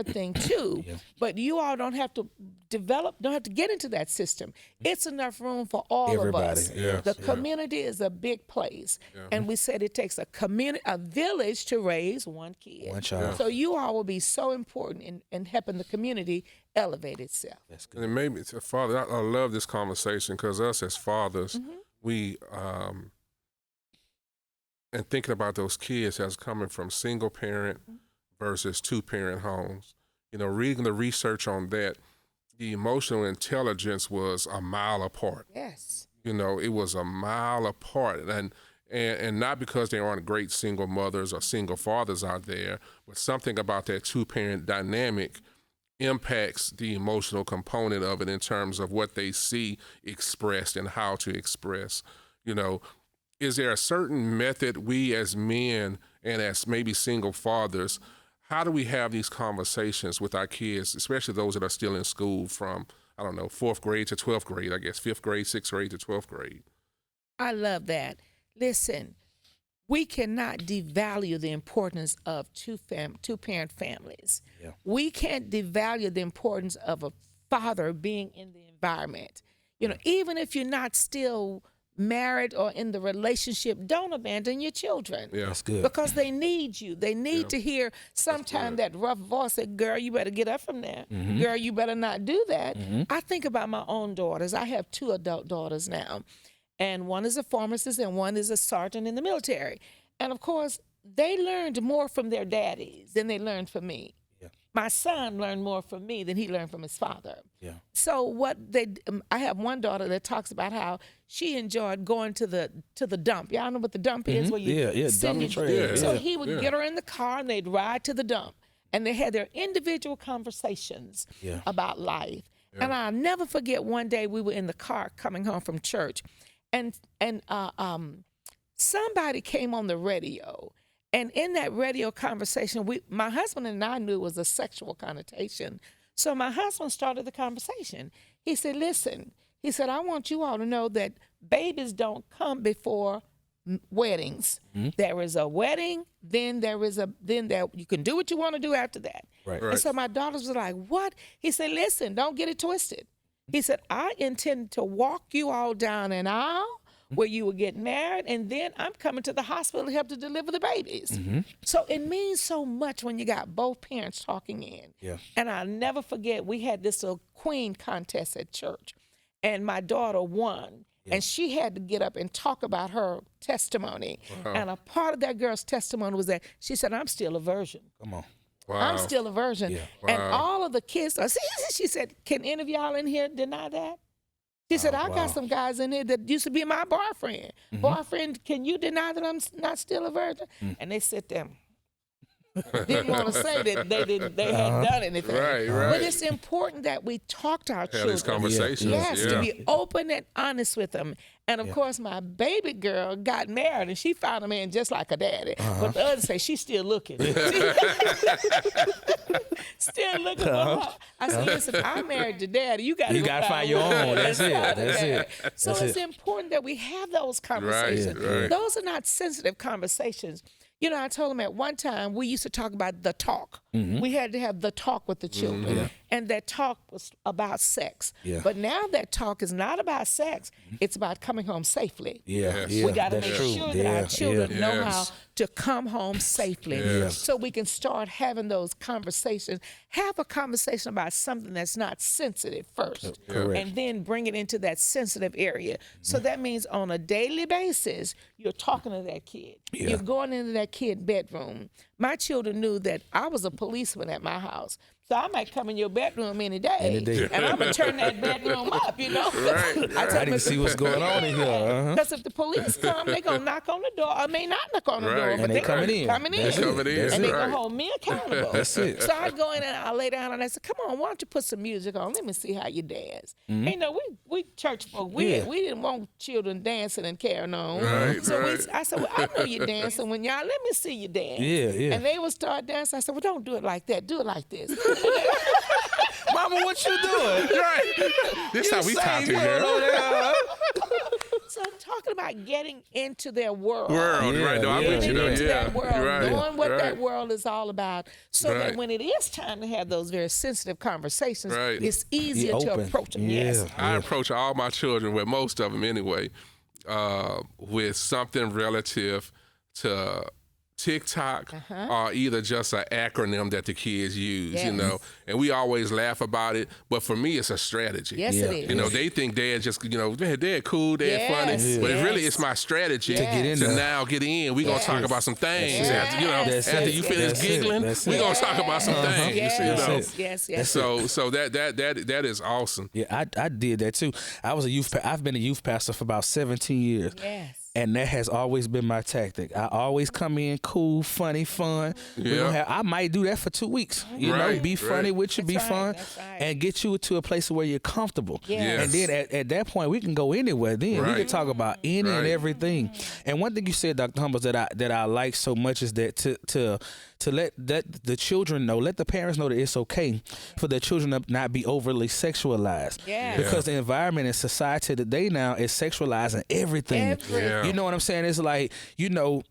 thing too. But you all don't have to get into that system. It's enough room for all Everybody. of us. Yes. The community is a big place. And we said it takes a village to raise one kid. One child. So you all will be so important in helping the community elevate itself. That's And it made me, Father, I love this conversation because us as fathers, Mm-hmm. we, and thinking about those kids as coming from single parent versus 2-parent homes, you know, reading the research on that, the emotional intelligence was a mile apart. Yes. You know, it was a mile apart. And not because there aren't great single mothers or single fathers out there, but something about that 2-parent dynamic impacts the emotional component of it in terms of what they see expressed and how to express. You know, is there a certain method we as men and as maybe single fathers, how do we have these conversations with our kids, especially those that are still in school from, I don't know, 4th grade to 12th grade, I guess, 5th grade, 6th grade to 12th grade? I love that. Listen, we cannot devalue the importance of 2-parent families. Yeah. We can't devalue the importance of a father being in the environment. You know, even if you're not still married or in the relationship, don't abandon your children. Yeah. That's good. Because they need you. They need to hear sometime that rough voice say, girl, you better get up from there. Girl, you better not do that. I think about my own daughters. I have 2 adult daughters now. And one is a pharmacist and one is a sergeant in the military. And of course, they learned more from their daddies than they learned from me. Yeah. My son learned more from me than he learned from his father. Yeah. So I have one daughter that talks about how she enjoyed going to the dump. Y'all know what the dump is? Where you send dumping your- trail. So Yeah. he would get her in the car and they'd ride to the dump. And they had their individual conversations about life. And I'll never forget one day we were in the car coming home from church. And somebody came on the radio. And in that radio conversation, my husband and I knew it was a sexual connotation. So my husband started the conversation. He said, listen, he said, I want you all to know that babies don't come before weddings. There is a wedding, then you can do what you want to do after that. Right. And so my daughters were like, what? He said, listen, don't get it twisted. He said, I intend to walk you all down an aisle where you will get married, and then I'm coming to the hospital to help to deliver the babies. So it means so much when you got both parents talking in. Yeah. And I'll never forget, we had this little queen contest at church, and my daughter won. And she had to get up and talk about her testimony. And a part of that girl's testimony was that she said, I'm still a virgin. Come on. Wow. I'm still a virgin. Yeah. And all of the kids, she said, can any of y'all in here deny that? She said, I got some guys in here that used to be my boyfriend. Boyfriend, can you deny that I'm not still a virgin? And they sit there. Didn't want to say that they hadn't done anything. Right. But it's important that we talk to our Have children. these conversations. Yes, yeah. to be open and honest with them. And of course, my baby girl got married and she found a man just like her daddy. But the others say she's still looking. Still looking for her. I said, listen, I'm married to daddy. You got to find your own. That's it. That's it. So it's important that we have those conversations. Right. Those are not sensitive conversations. You know, I told him at one time we used to talk about the talk. We had to have the talk with the children. And that talk was about sex. Yeah. But now that talk is not about sex. It's about coming home safely. Yeah. Yes. We got to that's make true. sure that our children know how Yes. to come home safely. Yes. So we can start having those conversations. Have a conversation about something that's not sensitive first. Correct. And then bring it into that sensitive area. So that means on a daily basis, you're talking to that kid. You're going into that kid's bedroom. My children knew that I was a policeman at my house. So I might come in your bedroom any day. Any day. And I'm going to turn that bedroom up, you know. Right. I need to see what's going on in here. Because if the police come, they're going to knock on the door. I may not knock on the door, Right. but And they coming in. Coming in. That's it. Coming in, And they're right. going to hold me accountable. That's it. So I go in and I lay down and I said, come on, why don't you put some music on? Let me see how you dance. You know, we church folk, we didn't want children dancing and carrying on. Right, So right. I said, well, I know you're dancing. When y'all, let me see you dance. Yeah. And they would start dancing. I said, well, don't do it like that. Do it like this. Mama, what you doing? Right. This how we talk to Saying, you. So I'm talking about getting into their world. World, Yeah, right? No, I'm yeah, with you. Getting though, into yeah. that world, Right. knowing what right. that world is all about, so that Right. when it is time to have those very sensitive conversations, Right. it's easier to open. approach them. Yeah. Yes. I approach all my children, with most of them anyway, with something relative to TikTok or either just an acronym that the kids use, you Yes. know, and we always laugh about it. But for me, it's a strategy. Yes, Yeah. it is. You know, they think they're just, you know, they're cool, they're Yes, funny, but it really yes. it's my strategy To get in to there. now get in. We're going to talk Yes. about some things. That's After, you know, it. That's after it. you finish That's it. giggling, That's we're it. going to talk about some things, Yes, you know. yes, yes. So that is awesome. Yeah, I did that too. I've been a youth pastor for about 17 years. Yes. And that has always been my tactic. I always come in cool, funny, fun. Yeah. I might do that for 2 weeks. You know, Right, be funny right. with you, be That's right, fun, that's right. and get you to a place where you're comfortable. Yes. And then at that point, we can go anywhere. Then we Right. can talk about any and Right. everything. And one thing you said, Dr. Humbles, that I like so much is that to let the children know, let the parents know that it's okay for their children to not be overly sexualized. Yeah. Because the environment and society today now is sexualizing everything. Everything. Yeah. You know what I'm saying? It's like, you know,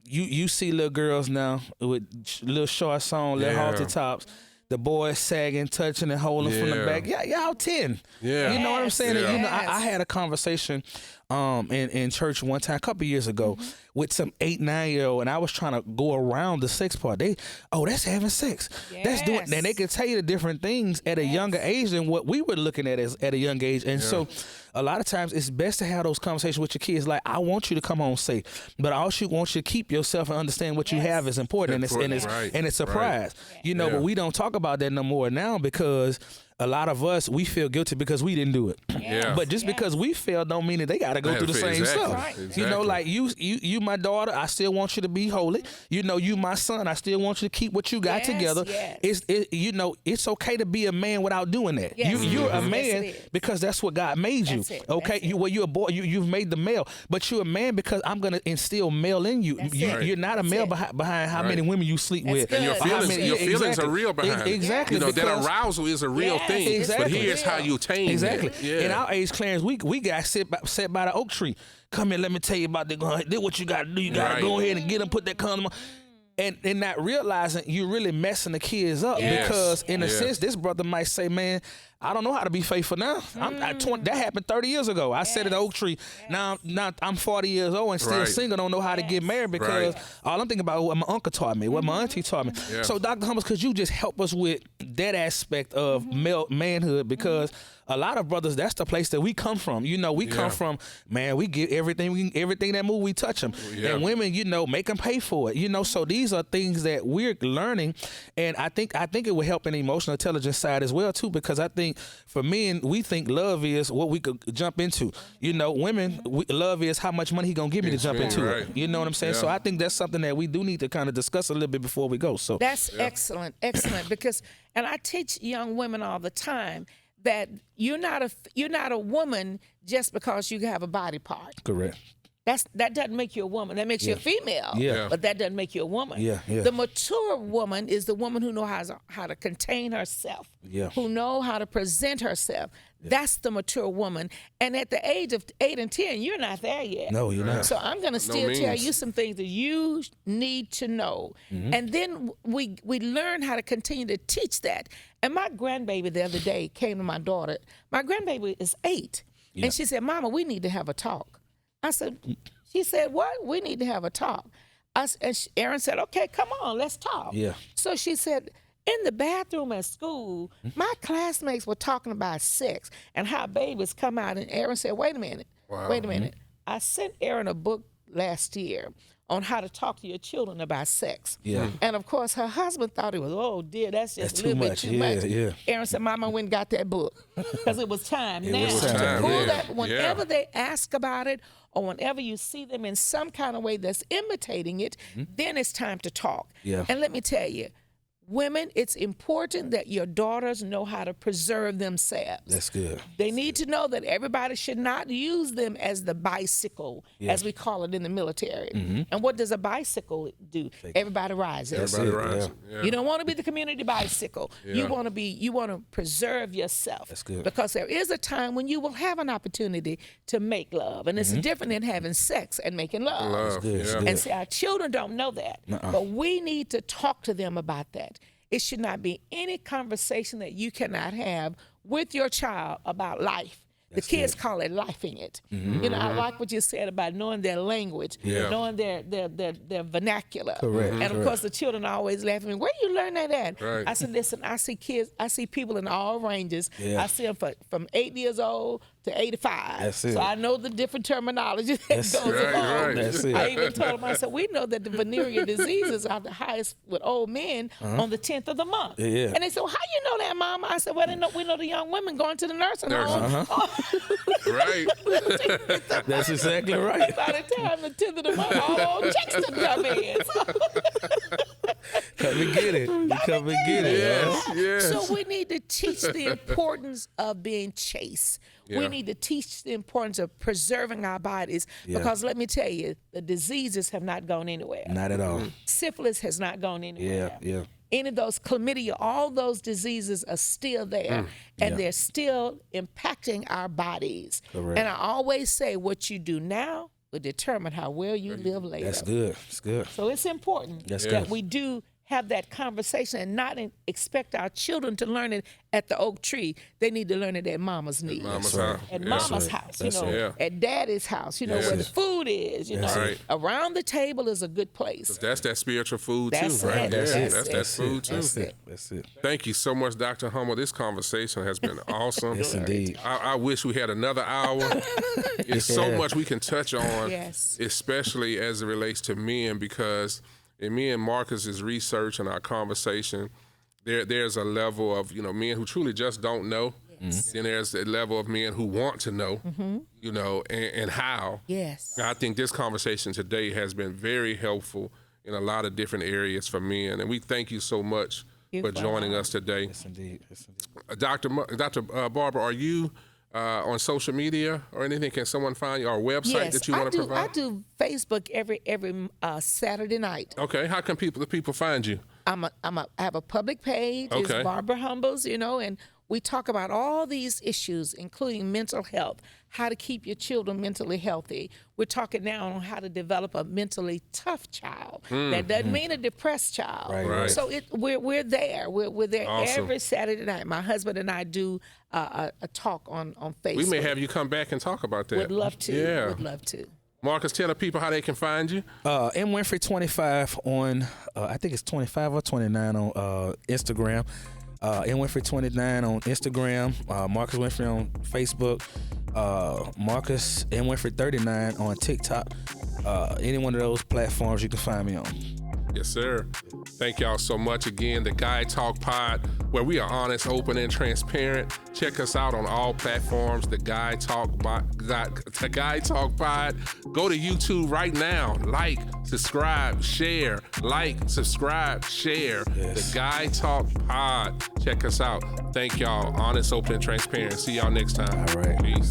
you see little girls now with little short song, little Yeah. halter tops. The boys sagging, touching, and holding from the Yeah. back. Yeah, y'all 10. Yeah. You know what I'm saying? Yeah. And, you know, I Yes. had a conversation in church one time, a couple years ago, with some 8, 9-year-old, and I was trying to go around the sex part. That's having sex. That's doing. Yes. And they could tell you the different things at a younger age than what we were looking at at a young age. And so, a lot of times, it's best to have those conversations with your kids. Like, I want you to come home safe, but I also want you to keep yourself and understand what you have is important, Important, and it's a right. prize. You know, Yeah. but we don't talk about that no more now because a lot of us, we feel guilty because we didn't do it. Yeah. But just because we failed don't mean that they got to go They through the gotta same feel- stuff. exactly, You know, exactly. like you my daughter, I still want you to be holy. You know, you my son, I still want you to keep what you got Yes, together. yes. You know, it's okay to be a man without doing that. Yes. You're a Yes, man it is. because that's what God made you. That's it, Okay, that's it. you're a boy. You've made the male, but you're a man because I'm gonna instill male in you. That's it. You're not a That's male it. behind how Right. many women you sleep That's with. good. And your How feelings, many- your feelings exactly. are real behind it. Exactly. You know, that because- arousal is a real Yes, thing. Exactly. But here's how you tame Exactly. it. Yeah. In our age, Clarence, we got set by the oak tree. Come here, let me tell you about this. What you got to do. You got to Right. go ahead and get them, put that condom on. And not realizing you're really messing the kids up Yes. because, in a Yes. sense, this brother might say, man, I don't know how to be faithful now. That happened 30 years ago. I sat at the oak tree. Now I'm 40 years old and still Right. single, don't know how to get married because Right. all I'm thinking about is what my uncle taught me, what my auntie taught me. Yeah. So, Dr. Hummus, could you just help us with that aspect of manhood? Because a lot of brothers, that's the place that we come from. You know, we come Yeah. from, man, we get everything that move, we touch them. Yeah. And women, you know, make them pay for it. You know, so these are things that we're learning. And I think it will help in the emotional intelligence side as well, too, because I think for men, we think love is what we could jump into. You know, women, love is how much money he going to give me to jump into Right. it. You know what I'm saying? Yeah. So I think that's something that we do need to kind of discuss a little bit before we go. So That's excellent, because, and I teach young women all the time that you're not a woman just because you have a body part. correct. That doesn't make you a woman. That makes you a female. Yeah. But that doesn't make you a woman. Yeah, yeah. The mature woman is the woman who knows how to contain herself. Yeah. Who know how to present herself. That's the mature woman. And at the age of 8 and 10, you're not there yet. No, you're not. So I'm going to still tell means. you some things that you need to know. Mm-hmm. And then we learn how to continue to teach that. And my grandbaby the other day came to my daughter. My grandbaby is 8. Yeah. And she said, Mama, we need to have a talk. I said, she said, what? We need to have a talk. Erin said, okay, come on, let's talk. Yeah. So she said, in the bathroom at school, my classmates were talking about sex and how babies come out. And Erin said, wait a minute. Wow. Wait a minute. I sent Erin a book last year on how to talk to your children about sex. Yeah. And of course, her husband thought it was, oh dear, that's just a little bit too much. Yeah. Aaron said, Mama went and got that book because it was time now was to time, pull yeah. that. Whenever Yeah. they ask about it, or whenever you see them in some kind of way that's imitating it, then it's time to talk. Yeah. And let me tell you, women, it's important that your daughters know how to preserve themselves. That's good. They need to know that everybody should not use them as the bicycle, as we call it in the military. And what does a bicycle do? Everybody rides it. Everybody rides. Yeah. Yeah. You don't want to be the community bicycle. You want to preserve yourself. That's good. Because there is a time when you will have an opportunity to make love, and it's different than having sex and making love. Love. good. It's Yeah. good. And see, our children don't know that. But we need to talk to them about that. It should not be any conversation that you cannot have with your child about life. The kids call it lifing it. You know, I like what you said about knowing their language, knowing their vernacular. Correct. And of course, the children always laugh at me. Where you learn that at? Right. I said, listen, I see kids, I see people in all ranges. Yeah. I see them from 8 years old to 85. That's it. So I know the different terminology that That's goes it. along. Right. That's it. I even told them, I said, we know that the venereal diseases are the highest with old men on the 10th of the month. Yeah. And they said, well, how you know that, Mama? I said, well, we know the young women going to the nursing home. Right. That's exactly right. By the time the 10th of the month, all checks to come in. Come and get it. You come and get it. Yes. Yes. So we need to teach the importance of being chaste. We Yeah. need to teach the importance of preserving our bodies because let me tell you, the diseases have not gone anywhere. Not at all. Syphilis has not gone anywhere. Yeah. Any of those chlamydia, all those diseases are still there, and they're still impacting our bodies. Correct. And I always say, what you do now will determine how well you live later. That's good. It's good. So it's important That's that good. we do have that conversation and not expect our children to learn it at the oak tree. They need to learn it at mama's knee. Mama's right. house. At Yeah. mama's house, That's you know, right. at daddy's house, you know, That's where the it. food is, you know. Right. Around the table is a good place. That's that spiritual food That's too, right? it. Yeah, That's that's it. that food too. That's it. That's it. Thank you so much, Dr. Hummel. This conversation has been awesome. Yes, indeed. I wish we had another hour. There's so much we can touch on, Yes. especially as it relates to men, because in me and Marcus's research and our conversation, there's a level of, men who truly just don't know. Then there's a level of men who want to know, and how. Yes. I think this conversation today has been very helpful in a lot of different areas for men, and we thank you so much for joining us today. Yes, indeed. Yes, indeed. Dr. Barbara, are you on social media or anything? Can someone find you, or a website Yes, that you want to provide? I do Facebook every Saturday night. Okay, how can the people find you? I have a public page. Okay. It's Barbara Humbles, and we talk about all these issues, including mental health, how to keep your children mentally healthy. We're talking now on how to develop a mentally tough child. That doesn't mean a depressed child. Right. So we're there. We're there Awesome. every Saturday night. My husband and I do a talk on Facebook. We may have you come back and talk about that. Would love to. Yeah. Would love to. Marcus, tell the people how they can find you. M Winfrey 25 on, I think it's 25 or 29 on Instagram. M Winfrey 29 on Instagram. Marcus Winfrey on Facebook. Marcus M Winfrey 39 on TikTok. Any one of those platforms you can find me on. Yes, sir. Thank y'all so much again. The Guy Talk Pod, where we are honest, open, and transparent. Check us out on all platforms. The Guy Talk Pod. Go to YouTube right now. Like, subscribe, share. Like, subscribe, share. Yes. The Guy Talk Pod. Check us out. Thank y'all. Honest, open, and transparent. See y'all next time. All right. Peace.